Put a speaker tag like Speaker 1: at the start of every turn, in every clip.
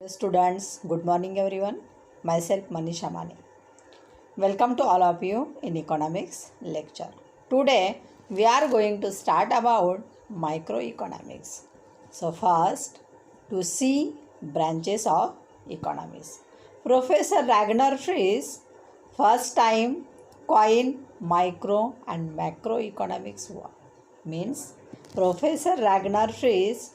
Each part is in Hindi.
Speaker 1: Students, good morning everyone. Myself Manisha Mane. Welcome to all of you in economics lecture. Today we are going to start about microeconomics. So first, to see branches of economics. Professor Ragnar Frisch first time coined micro and macroeconomics word. Means Professor Ragnar Frisch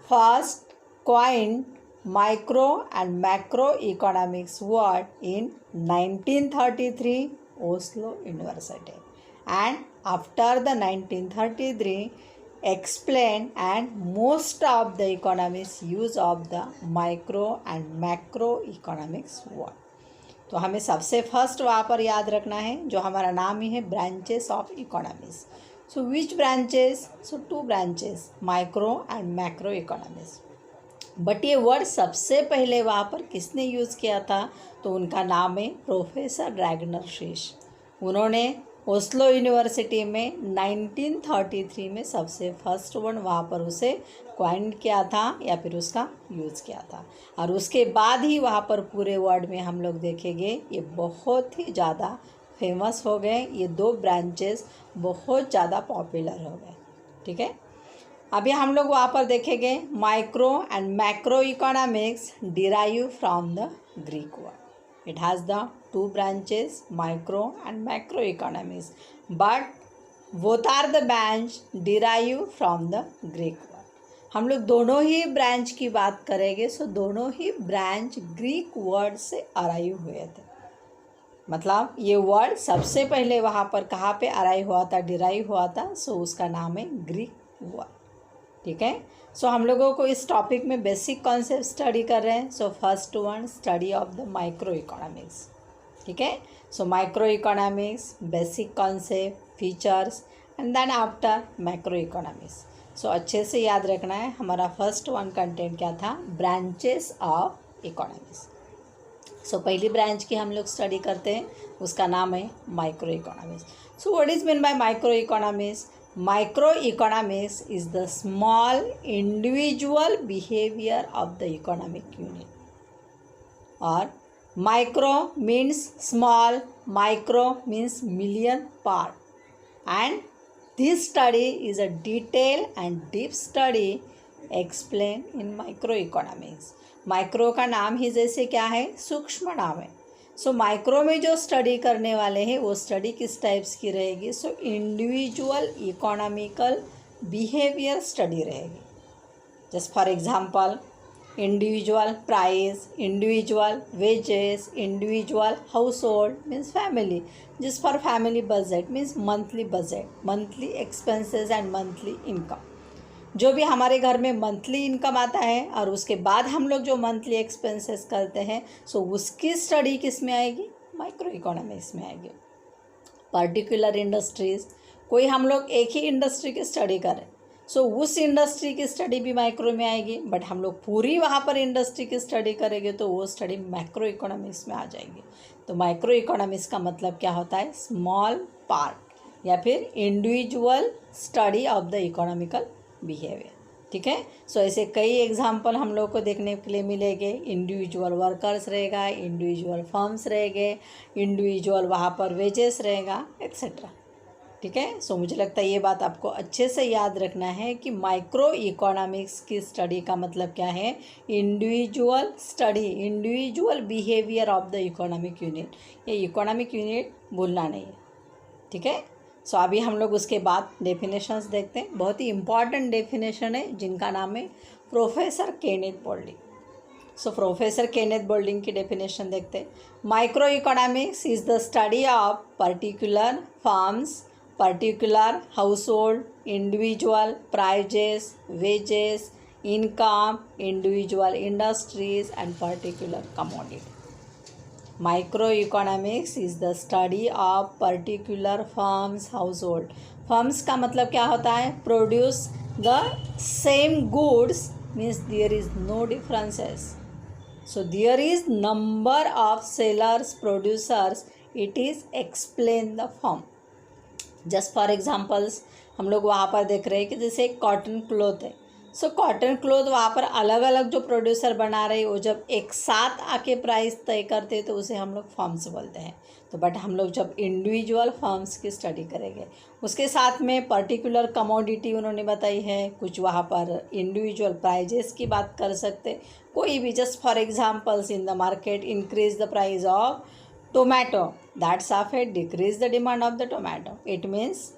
Speaker 1: first coined micro and macroeconomics word in 1933 Oslo University, and after the 1933 explained and most of the economists use of the micro and macroeconomics word. तो हमें सबसे फर्स्ट वहाँ पर याद रखना है जो हमारा नाम ही है branches of economics. So which branches? So to branches, micro and macro economics. But ये वर्ड सबसे पहले वहाँ पर किसने यूज़ किया था? तो उनका नाम है प्रोफेसर रैगनर फ्रिश. उन्होंने ओस्लो यूनिवर्सिटी में 1933 में सबसे फर्स्ट वन वहाँ पर उसे क्वाइन किया था या फिर उसका यूज़ किया था. और उसके बाद ही वहाँ पर पूरे वर्ल्ड में हम लोग देखेंगे ये बहुत ही ज़्यादा फेमस हो गए. ये दो ब्रांचेस बहुत ज़्यादा पॉपुलर हो गए. ठीक है, अभी हम लोग वहाँ पर देखेंगे micro and macro economics derive from the Greek word. It has the two branches, micro and macro economics, but both are the branch derive from the Greek word. हम लोग दोनों ही ब्रांच की बात करेंगे. सो दोनों ही ब्रांच ग्रीक वर्ड से अराइव हुए थे. मतलब ये वर्ड सबसे पहले वहाँ पर कहाँ पे अराइव हुआ था, डिराइव हुआ था. सो उसका नाम है ग्रीक वर्ड. ठीक है, सो हम लोगों को इस टॉपिक में बेसिक कॉन्सेप्ट स्टडी कर रहे हैं. So first one, study of the micro economics. ठीक है, so micro economics, basic concept, features and then after macro economics. So अच्छे से याद रखना है. हमारा फर्स्ट वन कंटेंट क्या था? Branches of economics. सो पहली ब्रांच की हम लोग स्टडी करते हैं, उसका नाम है micro economics. So what is mean by micro economics? Microeconomics is the small individual behavior of the economic unit. Or micro means small, micro means million part. And this study is a detailed and deep study explained in microeconomics. Micro का नाम ही जैसे क्या है? सूक्ष्म नाम है. सो माइक्रो में जो स्टडी करने वाले हैं वो स्टडी किस टाइप्स की रहेगी? So individual economical behaviour study रहेगी. Just for example, individual price, individual wages, individual house hold means family. Just for family budget means monthly budget, monthly expenses and monthly income. जो भी हमारे घर में मंथली इनकम आता है और उसके बाद हम लोग जो मंथली एक्सपेंसेस करते हैं, सो उसकी स्टडी किस में आएगी? माइक्रो इकोनॉमिक्स में आएगी. पर्टिकुलर इंडस्ट्रीज़, कोई हम लोग एक ही इंडस्ट्री की स्टडी करें, सो उस इंडस्ट्री की स्टडी भी माइक्रो में आएगी. बट हम लोग पूरी वहाँ पर इंडस्ट्री की स्टडी करेंगे तो वो स्टडी मैक्रो इकोनॉमिक्स में आ जाएगी. तो माइक्रो इकोनॉमिक्स का मतलब क्या होता है? स्मॉल पार्ट या फिर individual study of the economical behaviour. ठीक है, सो ऐसे कई एग्जाम्पल हम लोग को देखने के लिए मिलेंगे. इंडिविजुअल वर्कर्स रहेगा, इंडिविजुअल फर्म्स रहेंगे, इंडिविजुअल वहाँ पर वेजेस रहेगा, एक्सेट्रा. ठीक है, सो मुझे लगता है ये बात आपको अच्छे से याद रखना है कि माइक्रो इकोनॉमिक्स की स्टडी का मतलब क्या है? Individual study, individual behaviour of the economic unit. ये इकोनॉमिक यूनिट भूलना नहीं है. ठीक है, सो अभी हम लोग उसके बाद डेफिनेशंस देखते हैं. बहुत ही इंपॉर्टेंट डेफिनेशन है जिनका नाम है professor Kenneth Boulding. So professor Kenneth Boulding की डेफिनेशन देखते हैं. Micro economics is the study of particular firms, particular household, individual prices, wages, income, individual industries and particular commodity. Microeconomics is the study of particular firms, household. Firms का मतलब क्या होता है? Produce the same goods means there is no differences. So there is number of sellers, producers. It is explain the firm. Just for examples, हम लोग वहाँ पर देख रहे हैं कि जैसे कॉटन क्लॉथ है, सो कॉटन क्लोथ वहाँ पर अलग अलग जो प्रोड्यूसर बना रहे वो जब एक साथ आके प्राइस तय करते तो उसे हम लोग फर्म्स बोलते हैं। तो बट हम लोग जब इंडिविजुअल फर्म्स की स्टडी करेंगे उसके साथ में पर्टिकुलर कमोडिटी उन्होंने बताई है, कुछ वहाँ पर इंडिविजुअल प्राइजेस की बात कर सकते, कोई भी just for examples in the market increase the price of tomato, that's affect decrease the demand of the tomato. It means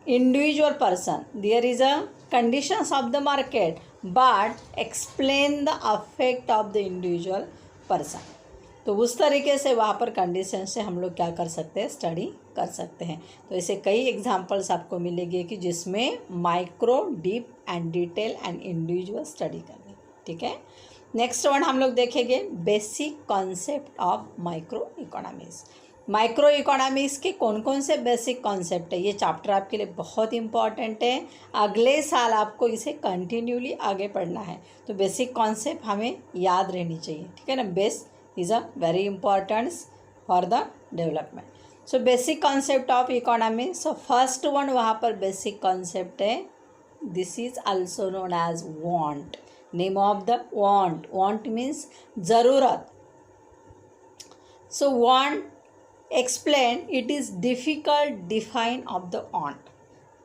Speaker 1: individual person, there is a conditions of the market but explain the effect of the individual person। तो उस तरीके से वहाँ पर कंडीशन से हम लोग क्या कर सकते हैं, स्टडी कर सकते हैं। तो ऐसे कई एग्जांपल्स आपको मिलेंगे कि जिसमें micro, deep and detail and individual study करनी। ठीक है, नेक्स्ट वन हम लोग देखेंगे basic concept of micro economics. Micro economics के कौन कौन से बेसिक कॉन्सेप्ट है, ये चैप्टर आपके लिए बहुत इंपॉर्टेंट है, अगले साल आपको इसे कंटिन्यूली आगे पढ़ना है। तो बेसिक कॉन्सेप्ट हमें याद रहनी चाहिए। ठीक है ना, base is a very important for the development. So basic concept of economics, so first one वहाँ पर बेसिक कॉन्सेप्ट है, this is also known as want. Name of the want, want means ज़रूरत। So want explain it is difficult define of the want.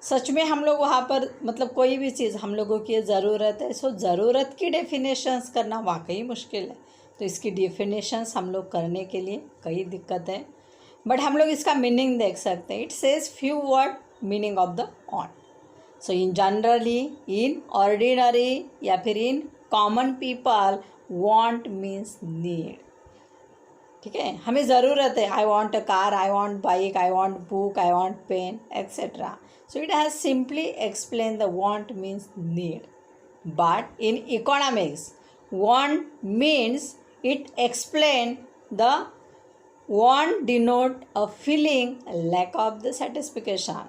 Speaker 1: सच में हम लोग वहाँ पर मतलब कोई भी चीज़ हम लोगों की ज़रूरत है, सो ज़रूरत की डेफिनेशंस करना वाकई मुश्किल है। तो इसकी डेफिनेशंस हम लोग करने के लिए कई दिक्कत है, बट हम लोग इसका मीनिंग देख सकते हैं। It says few word meaning of the want. So in generally, in ordinary या फिर in common people, want means need. ठीक है, हमें ज़रूरत है, I want a car, I want bike, I want book, I want pen etcetera. So it has simply explain the want means need. But in economics, want means it explain the want denote a feeling lack of the satisfaction.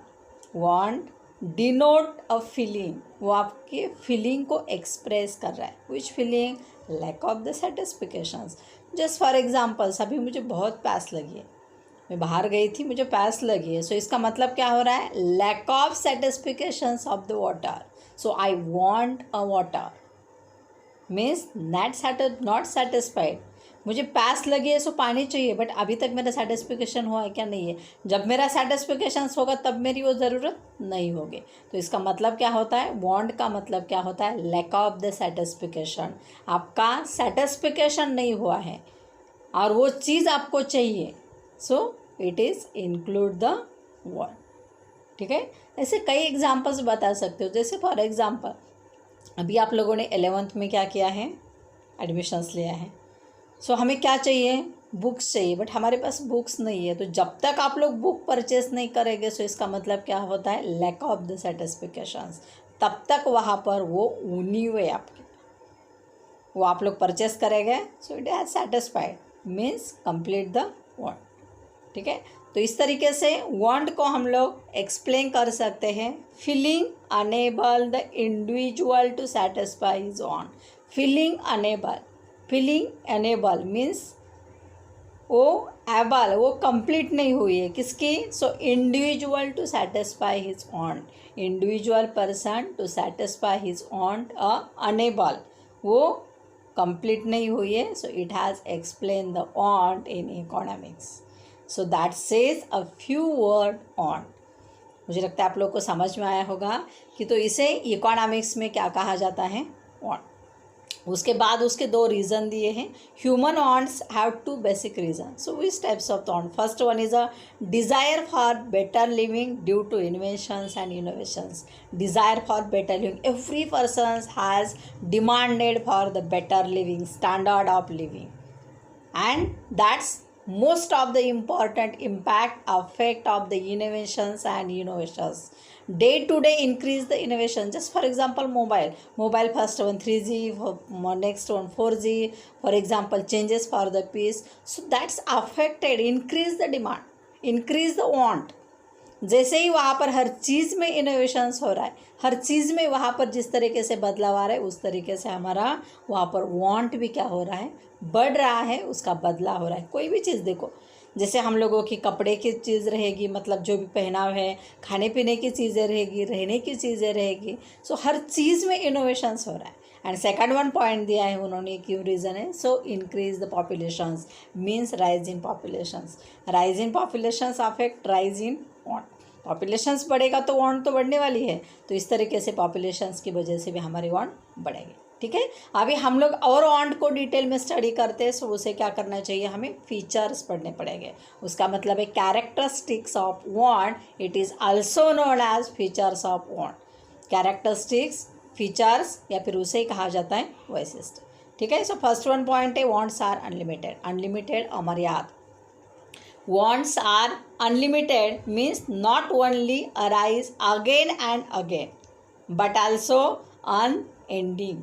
Speaker 1: Want denote a feeling, वो आपके फीलिंग को एक्सप्रेस कर रहा है। Which feeling? Lack of the satisfactions. Just for examples, अभी मुझे बहुत प्यास लगी है, मैं बाहर गई थी, मुझे प्यास लगी है, सो इसका मतलब क्या हो रहा है? Lack of satisfactions of the water. So I want a water means not satisfied. मुझे प्यास लगी है, सो पानी चाहिए, बट अभी तक मेरा सेटिस्फिकेशन हुआ है क्या? नहीं है। जब मेरा सेटिस्फिकेशन होगा तब मेरी वो ज़रूरत नहीं होगी। तो इसका मतलब क्या होता है? वांट का मतलब क्या होता है? Lack of the satisfaction. आपका सेटिस्फिकेशन नहीं हुआ है और वो चीज़ आपको चाहिए, so it is include the want. ठीक है, ऐसे कई एग्जाम्पल्स बता सकते हो। जैसे फॉर एग्जाम्पल, अभी आप लोगों ने 11th में क्या किया है? एडमिशन्स लिया है। सो हमें क्या चाहिए? बुक्स चाहिए, बट हमारे पास बुक्स नहीं है। तो जब तक आप लोग बुक परचेस नहीं करेंगे, सो इसका मतलब क्या होता है? Lack of the satisfactions. तब तक वहाँ पर वो ऊनी हुए आपके, वो आप लोग परचेस करेंगे, so it has satisfied means complete the want. ठीक है, तो इस तरीके से वांट को हम लोग एक्सप्लेन कर सकते हैं। Feeling unable the individual to satisfy his want. Feeling unable, feeling unable means वो एबल, वो कंप्लीट नहीं हुई है किसकी? So individual to satisfy his want, individual person to satisfy his want unable, वो कंप्लीट नहीं हुई है। So it has explain the want in economics. So that says a few word on. मुझे लगता है आप लोग को समझ में आया होगा कि तो इसे इकोनॉमिक्स में क्या कहा जाता है? वांट। उसके बाद उसके दो रीज़न दिए हैं। Human wants have two basic reason. So which types of want? First one is a desire for better living due to inventions and innovations. Desire for better living, every person has demanded for the better living, standard of living, and that's most of the important impact effect of the innovations and innovations. Day to day increase the innovation. Just for example, mobile first one 3G, next one 4G, for example changes for the piece, so that's affected, increase the demand, increase the want. जैसे ही वहाँ पर हर चीज़ में इनोवेशंस हो रहा है, हर चीज़ में वहाँ पर जिस तरीके से बदलाव आ रहा है, उस तरीके से हमारा वहाँ पर वांट भी क्या हो रहा है? बढ़ रहा है, उसका बदलाव हो रहा है। कोई भी चीज़ देखो, जैसे हम लोगों की कपड़े की चीज़ रहेगी, मतलब जो भी पहनाव है, खाने पीने की चीज़ें रहेगी, रहने की चीज़ें रहेगी। सो हर चीज़ में इनोवेशंस हो रहा है। एंड सेकंड वन पॉइंट दिया है उन्होंने, क्यों रीज़न है, so increase the populations means rise in populations. Rise in populations affect rise in want. Populations बढ़ेगा तो वांट तो बढ़ने वाली है, तो इस तरीके से पॉपुलेशंस की वजह से भी हमारी वांट बढ़ेगी। ठीक है, अभी हम लोग और वांट को डिटेल में स्टडी करते हैं, सो उसे क्या करना चाहिए, हमें फीचर्स पढ़ने पड़ेंगे। उसका मतलब है characteristics of want, it is also known as features of want. Characteristics, features या फिर उसे ही कहा जाता है वैशिष्ट्य। ठीक है, सो फर्स्ट वन पॉइंट है वांट्स आर अनलिमिटेड। अनलिमिटेड अमर्याद। Wants are unlimited means not only arise again and again but also unending.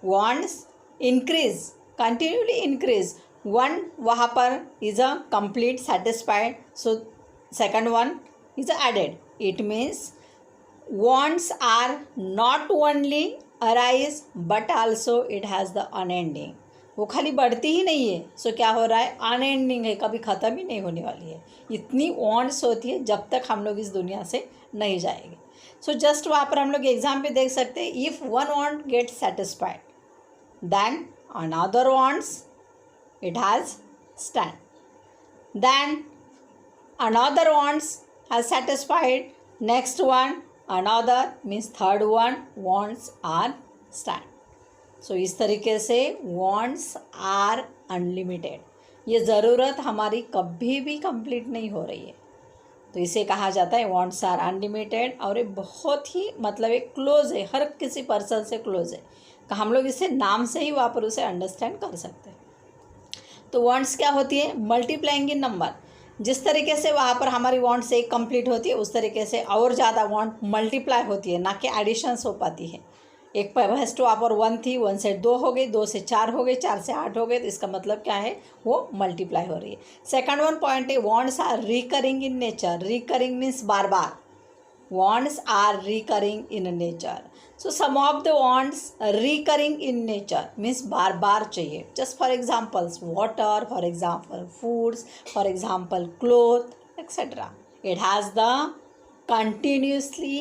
Speaker 1: Wants increase, continuously increase. One वहाँ पर is a complete satisfied, so second one is added. It means wants are not only arise but also it has the unending। वो खाली बढ़ती ही नहीं है, सो क्या हो रहा है, अनएंडिंग है, कभी ख़त्म ही नहीं होने वाली है। इतनी वांट्स होती है जब तक हम लोग इस दुनिया से नहीं जाएंगे। सो जस्ट वहाँ पर हम लोग एग्जाम पे देख सकते हैं, if one want get satisfied then another wants it has stand, then another wants has satisfied, next one another means third one wants are stand। सो इस तरीके से wants are unlimited, ये ज़रूरत हमारी कभी भी कंप्लीट नहीं हो रही है, तो इसे कहा जाता है wants are unlimited। और ये बहुत ही मतलब एक क्लोज है, हर किसी पर्सन से क्लोज है, तो हम लोग इसे नाम से ही वहाँ पर उसे अंडरस्टैंड कर सकते हैं। तो wants क्या होती है, मल्टीप्लाइंग इन नंबर। जिस तरीके से वहाँ पर हमारी वांट से एक कंप्लीट होती है, उस तरीके से और ज़्यादा वांट मल्टीप्लाई होती है, ना कि एडिशंस हो पाती है। एक तो वहाँ पर 1 थी, 1 से 2 हो गई, 2 से 4 हो गई, 4 से 8 हो गए, तो इसका मतलब क्या है, वो मल्टीप्लाई हो रही है। सेकंड वन पॉइंट है wants are recurring in nature. Recurring means बार बार। wants are recurring in nature, so some of the wants recurring in nature means बार बार चाहिए। just for examples water, for example foods, for example cloth, etc. it has the continuously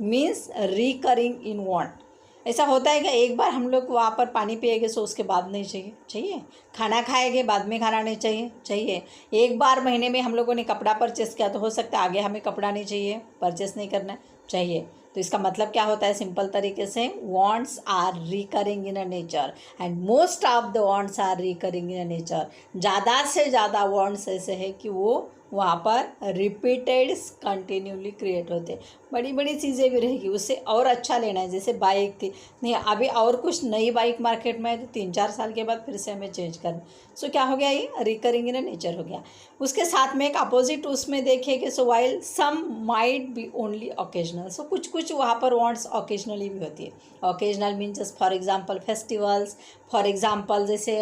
Speaker 1: means recurring in want। ऐसा होता है कि एक बार हम लोग वहाँ पर पानी पिएंगे सो उसके बाद नहीं चाहिए, चाहिए। खाना खाएंगे बाद में खाना नहीं चाहिए, चाहिए। एक बार महीने में हम लोगों ने कपड़ा परचेस किया तो हो सकता है आगे हमें कपड़ा नहीं चाहिए, परचेस नहीं करना चाहिए। तो इसका मतलब क्या होता है, सिंपल तरीके से wants are recurring in a nature and most of the wants are recurring in a nature. ज़्यादा से ज़्यादा वांट्स ऐसे है कि वो वहाँ पर रिपीटेड कंटिन्यूली क्रिएट होते। बड़ी बड़ी चीज़ें भी रहेगी, उससे और अच्छा लेना है। जैसे बाइक थी, नहीं अभी और कुछ नई बाइक मार्केट में है तो 3-4 साल के बाद फिर से हमें चेंज करना। सो क्या हो गया, ये रिकरिंग इन नेचर हो गया। उसके साथ में एक अपोजिट उसमें देखेंगे, so while some might be only occasional. So कुछ कुछ वहाँ पर वांट्स ओकेजनली भी होती है। Occasional mean just for example festivals, for example जैसे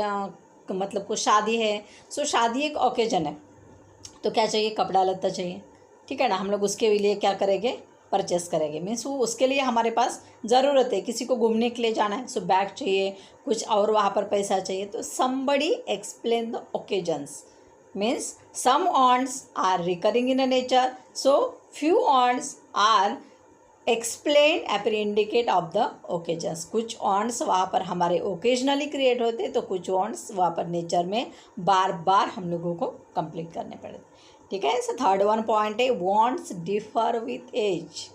Speaker 1: मतलब कुछ शादी है, सो शादी एक ओकेजन है तो क्या चाहिए, कपड़ा लत्ता चाहिए, ठीक है ना। हम लोग उसके लिए क्या करेंगे, परचेस करेंगे। मीन्स वो उसके लिए हमारे पास ज़रूरत है। किसी को घूमने के लिए जाना है सो बैग चाहिए, कुछ और वहाँ पर पैसा चाहिए। तो somebody explain the occasions means some wants are recurring in a nature, so few wants are explain या फिर इंडिकेट ऑफ द ओकेजन्स। कुछ वांट्स वहाँ पर हमारे ओकेजनली क्रिएट होते, तो कुछ वांट्स वहाँ पर नेचर में बार बार हम लोगों को कंप्लीट करने पड़े। ठीक है, सो थर्ड वन पॉइंट है wants differ with age.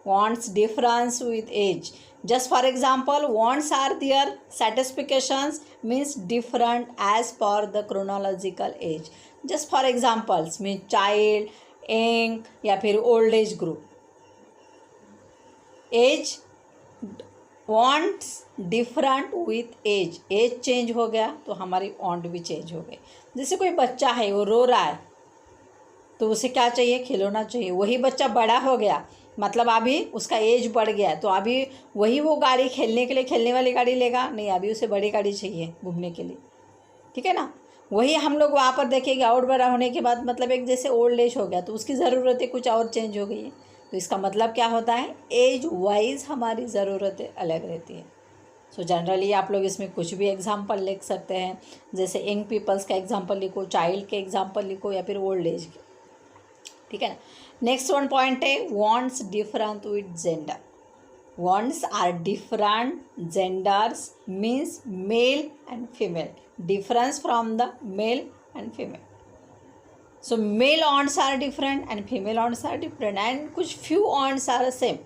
Speaker 1: Wants difference with age. Just for example wants are their satisfactions means different age पर the chronological age. Just for examples mean child, young या फिर old age group. Age wants different with age. Age change हो गया तो हमारी वांट भी चेंज हो गई। जैसे कोई बच्चा है वो रो रहा है तो उसे क्या चाहिए, खिलौना चाहिए। वही बच्चा बड़ा हो गया, मतलब अभी उसका एज बढ़ गया, तो अभी वही वो गाड़ी खेलने के लिए खेलने वाली गाड़ी लेगा नहीं, अभी उसे बड़ी गाड़ी चाहिए घूमने के लिए, ठीक है ना। वही हम लोग वहाँ पर देखेंगे और बड़ा होने के बाद मतलब एक जैसे ओल्ड एज हो गया तो उसकी ज़रूरतें कुछ और चेंज हो गई है। तो इसका मतलब क्या होता है, एज वाइज हमारी ज़रूरतें अलग रहती है। सो जनरली आप लोग इसमें कुछ भी एग्जाम्पल लिख सकते हैं, जैसे यंग पीपल्स का एग्जाम्पल लिखो, चाइल्ड के एग्जाम्पल लिखो, या फिर ओल्ड एज के, ठीक है ना। नेक्स्ट वन पॉइंट है wants different with gender. Wants are different genders means male and female, difference from the male and female. So male wants are different and female wants are different, and कुछ few wants are same,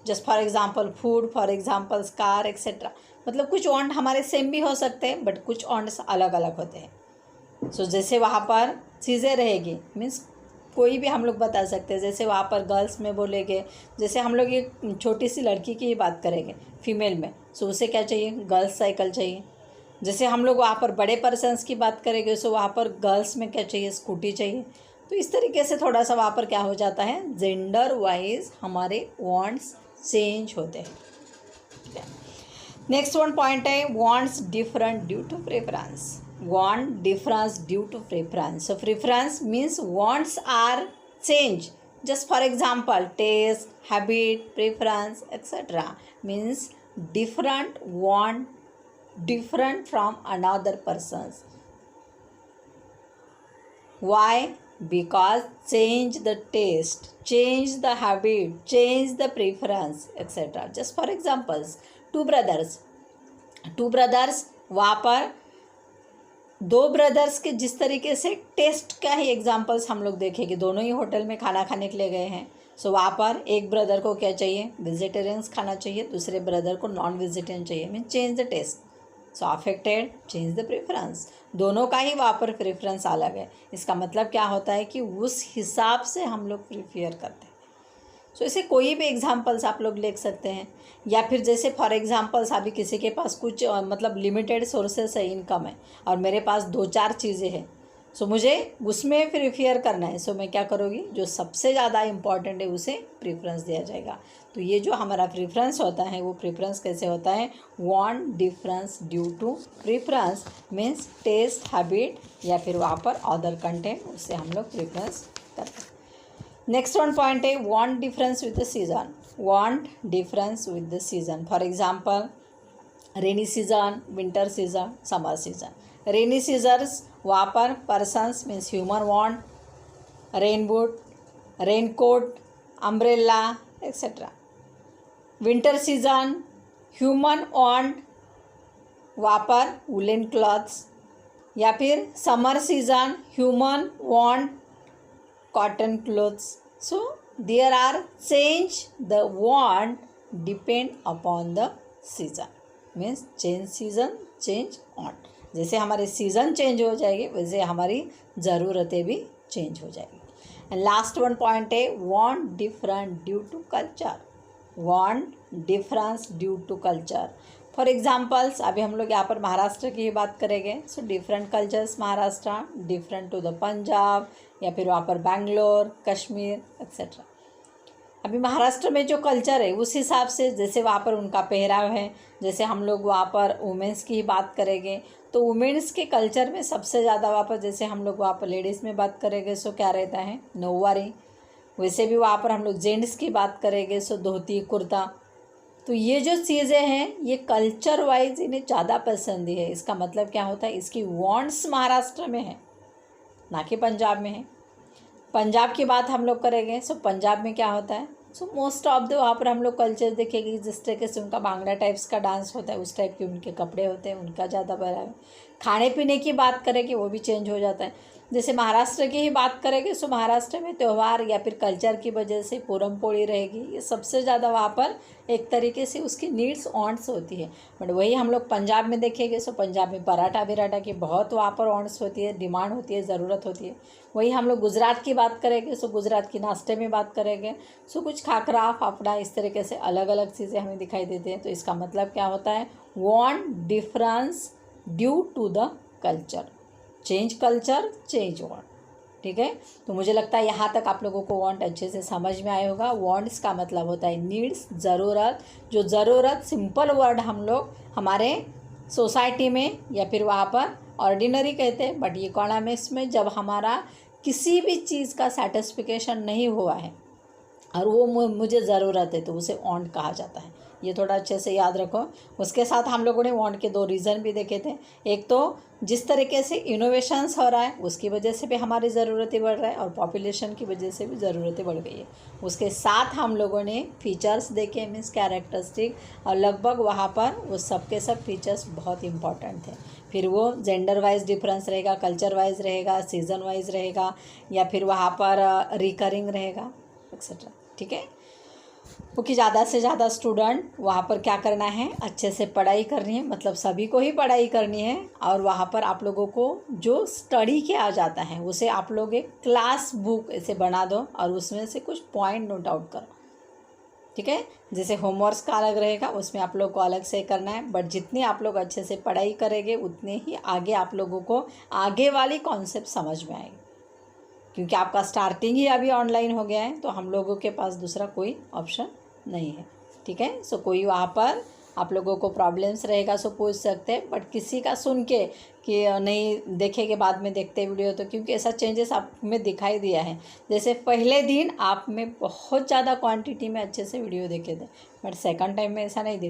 Speaker 1: just for example food, for example car etc. मतलब कुछ want हमारे सेम भी हो सकते हैं बट कुछ wants अलग अलग होते हैं। सो जैसे वहाँ पर चीज़ें रहेगी मीन्स कोई भी हम लोग बता सकते हैं, जैसे वहाँ पर गर्ल्स में बोलेंगे, जैसे हम लोग एक छोटी सी लड़की की बात करेंगे फीमेल में, सो उसे क्या चाहिए, गर्ल्स साइकिल चाहिए। जैसे हम लोग वहाँ पर बड़े पर्सन्स की बात करेंगे, सो वहाँ पर गर्ल्स में क्या चाहिए, स्कूटी चाहिए। तो इस तरीके से थोड़ा सा वहाँ पर क्या हो जाता है, जेंडर वाइज हमारे वांट्स चेंज होते हैं, ठीक है। नेक्स्ट वन पॉइंट है wants different due to preference. Want difference due to preference. So preference means wants are change, just for example taste, habit, preference etc. means different want, different from another person's. Why? Because change the taste, change the habit, change the preference etc. Just for examples, two brothers वहाँ पर दो ब्रदर्स के जिस तरीके से टेस्ट का ही एग्जांपल्स हम लोग देखेंगे, दोनों ही होटल में खाना खाने के लिए गए हैं। सो वहाँ पर एक ब्रदर को क्या चाहिए, वेजिटेरियंस खाना चाहिए, दूसरे ब्रदर को नॉन वेजिटेरियन चाहिए, mean change the taste. So affected, change the preference, दोनों का ही वहाँ पर प्रेफरेंस अलग है। इसका मतलब क्या होता है कि उस हिसाब से हम लोग प्रिफेयर करते हैं। सो इसे कोई भी एग्जांपल्स आप लोग लिख सकते हैं, या फिर जैसे फॉर एग्जांपल्स अभी किसी के पास कुछ मतलब लिमिटेड सोर्सेस है, इनकम है, और मेरे पास 2-4 चीज़ें हैं, सो मुझे उसमें प्रिफेयर करना है। सो मैं क्या करूँगी, जो सबसे ज़्यादा इम्पॉर्टेंट है उसे प्रेफरेंस दिया जाएगा। तो ये जो हमारा प्रेफरेंस होता है वो प्रेफरेंस कैसे होता है, want difference due to preference means taste, habit या फिर वहाँ पर अदर कंटेंट, उससे हम लोग प्रेफरेंस करते हैं। नेक्स्ट वन पॉइंट है want difference with the season. Want difference with the season, for example rainy season, winter season, summer season. Rainy seasons वहाँ पर persons means human want rain boot, rain coat, umbrella etcetera. Winter season human want वहाँ पर वुलन क्लॉथ्स, या फिर summer season human want cotton clothes. So there are change the want depend upon the season, means change season, change want. जैसे हमारे सीज़न चेंज हो जाएंगे वैसे हमारी ज़रूरतें भी चेंज हो जाएगी। एंड लास्ट वन पॉइंट है want different due to culture. Want difference due to culture, for examples अभी हम लोग यहाँ पर महाराष्ट्र की ही बात करेंगे। So different cultures Maharashtra different to the Punjab, या फिर वहाँ पर बैंगलोर, कश्मीर एक्सेट्रा। अभी महाराष्ट्र में जो कल्चर है उस हिसाब से, जैसे वहाँ पर उनका पहराव है, जैसे हम लोग वहाँ पर वुमेंस की ही बात करेंगे तो वुमेंस के कल्चर में सबसे ज़्यादा वहाँ पर, जैसे हम लोग वहाँ पर लेडीज़ में बात करेंगे सो क्या रहता है, नौवारी। वैसे भी वहाँ पर हम लोग जेंट्स की बात करेंगे सो धोती कुर्ता। तो ये जो चीज़ें हैं ये कल्चर वाइज इन्हें ज़्यादा पसंद है। इसका मतलब क्या होता है, इसकी वांट्स महाराष्ट्र में है ना कि पंजाब में है। पंजाब की बात हम लोग करेंगे सो पंजाब में क्या होता है, सो मोस्ट ऑफ द वहाँ पर हम लोग कल्चर देखेंगे जिस तरीके से उनका भांगड़ा टाइप्स का डांस होता है, उस टाइप के उनके कपड़े होते हैं, उनका ज़्यादा बड़ा है। खाने पीने की बात करेंगे वो भी चेंज हो जाता है। जैसे महाराष्ट्र की ही बात करेंगे सो महाराष्ट्र में त्यौहार या फिर कल्चर की वजह से पूरम पोड़ी रहेगी, ये सबसे ज़्यादा वहाँ पर एक तरीके से उसकी नीड्स वांट्स होती है। बट वही हम लोग पंजाब में देखेंगे सो पंजाब में पराठा विराठा की बहुत वहाँ पर वांट्स होती है, डिमांड होती है, ज़रूरत होती है। वही हम लोग गुजरात की बात करेंगे सो गुजरात की नाश्ते में बात करेंगे सो कुछ खाकरा फाफड़ा इस तरीके से अलग अलग चीज़ें हमें दिखाई देती हैं। तो इसका मतलब क्या होता है, want difference due to the culture, change culture change want. ठीक है, तो मुझे लगता है यहाँ तक आप लोगों को वांट अच्छे से समझ में आया होगा। वांट्स का मतलब होता है नीड्स, ज़रूरत। जो ज़रूरत सिंपल वर्ड हम लोग हमारे सोसाइटी में या फिर वहाँ पर ऑर्डिनरी कहते हैं, बट इकोनॉमिक्स में जब हमारा किसी भी चीज़ का सेटिस्फिकेशन नहीं हुआ है और वो मुझे ज़रूरत है तो उसे वांट कहा जाता है। ये थोड़ा अच्छे से याद रखो। उसके साथ हम लोगों ने वांट के 2 रीज़न भी देखे थे। एक तो जिस तरीके से इनोवेशंस हो रहा है उसकी वजह से भी हमारी ज़रूरतें बढ़ रहा है और पॉपुलेशन की वजह से भी ज़रूरतें बढ़ गई है। उसके साथ हम लोगों ने फीचर्स देखे, मीन्स कैरेक्टरिस्टिक, और लगभग वहाँ पर वो सब के सब फीचर्स बहुत इंपॉर्टेंट थे। फिर वो जेंडर वाइज डिफरेंस रहेगा, कल्चर वाइज रहेगा, सीज़न वाइज रहेगा, या फिर वहाँ पर रिकरिंग रहेगा, एक्सेट्रा। ठीक है, क्योंकि ज़्यादा से ज़्यादा स्टूडेंट वहाँ पर क्या करना है, अच्छे से पढ़ाई करनी है, मतलब सभी को ही पढ़ाई करनी है। और वहाँ पर आप लोगों को जो स्टडी के आ जाता है उसे आप लोग एक क्लास बुक ऐसे बना दो और उसमें से कुछ पॉइंट नोट आउट करो। ठीक है, जैसे होमवर्क्स का अलग रहेगा, उसमें आप लोग को अलग से करना है, बट जितनी आप लोग अच्छे से पढ़ाई करेंगे उतने ही आगे आप लोगों को आगे वाली कॉन्सेप्ट समझ में आएगी। क्योंकि आपका स्टार्टिंग ही अभी ऑनलाइन हो गया है तो हम लोगों के पास दूसरा कोई ऑप्शन नहीं है। ठीक है, सो कोई वहाँ पर आप लोगों को प्रॉब्लम्स रहेगा सो पूछ सकते हैं, बट किसी का सुन के कि नहीं देखेंगे बाद में देखते वीडियो, तो क्योंकि ऐसा चेंजेस आप में दिखाई दिया है। जैसे पहले दिन आप में बहुत ज़्यादा क्वांटिटी में अच्छे से वीडियो देखे थे, बट सेकंड टाइम में ऐसा नहीं दिखा।